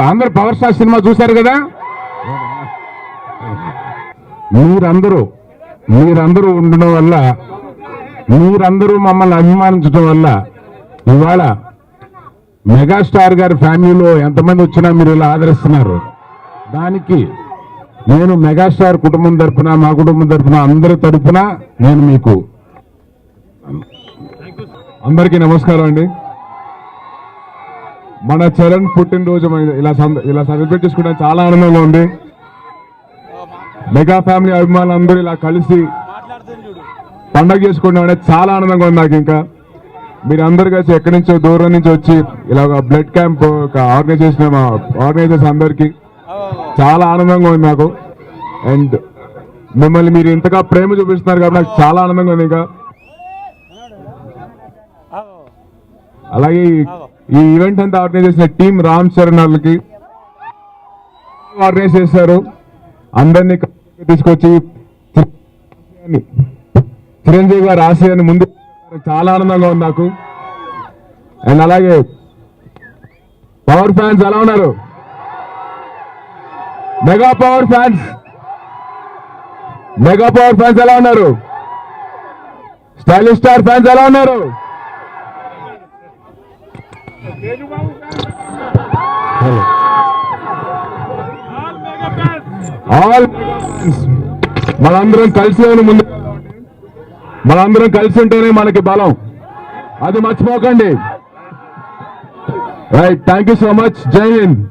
అందరు power star cinema చూశారు కదా. మీరందరూ ఉండడం వల్ల, మీరందరూ మమ్మల్ని అభిమానించడం వల్ల ఇవాళ మెగాస్టార్ గారి ఫ్యామిలీలో ఎంతమంది వచ్చినా మీరు ఇలా ఆదరిస్తున్నారు. దానికి నేను మెగాస్టార్ కుటుంబం తరఫున, మా కుటుంబం తరఫున, అందరి తరఫున నేను మీకు అందరికీ నమస్కారం అండి. మన చరణ్ పుట్టినరోజు ఇలా సెలబ్రేట్ చేసుకోవడానికి చాలా ఆనందంగా ఉంది. మెగా ఫ్యామిలీ అభిమానులు అందరూ ఇలా కలిసి పండగ చేసుకోవడం అనేది చాలా ఆనందంగా ఉంది నాకు. ఇంకా మీరు అందరు కలిసి ఎక్కడి నుంచో దూరం నుంచి వచ్చి ఇలా బ్లడ్ క్యాంప్ ఆర్గనైజ్ చేసిన మా ఆర్గనైజర్స్ అందరికీ చాలా ఆనందంగా ఉంది నాకు. అండ్ మిమ్మల్ని మీరు ఇంతగా ప్రేమ చూపిస్తున్నారు కాబట్టి నాకు చాలా ఆనందంగా ఉంది. ఇంకా అలాగే ఈ ఈవెంట్ అంతా ఆర్గనైజ్ చేసిన టీం రామ్ చరణ్ వాళ్ళకి ఆర్గనైజ్ చేశారు. అందరినీ తీసుకొచ్చి చిరంజీవి గారు ఆశయాన్ని ముందు చాలా ఆనందంగా ఉంది నాకు. అండ్ అలాగే పవర్ ఫ్యాన్స్ ఎలా ఉన్నారు? మెగా పవర్ ఫ్యాన్స్ ఎలా ఉన్నారు? స్టైలిష్ స్టార్ ఫ్యాన్స్ ఎలా ఉన్నారు? ఆల్ మనందరం కలిసి ముందు, మనందరం కలిసి ఉంటేనే మనకి బలం, అది మర్చిపోకండి. Right, thank you so much. జై హింద్.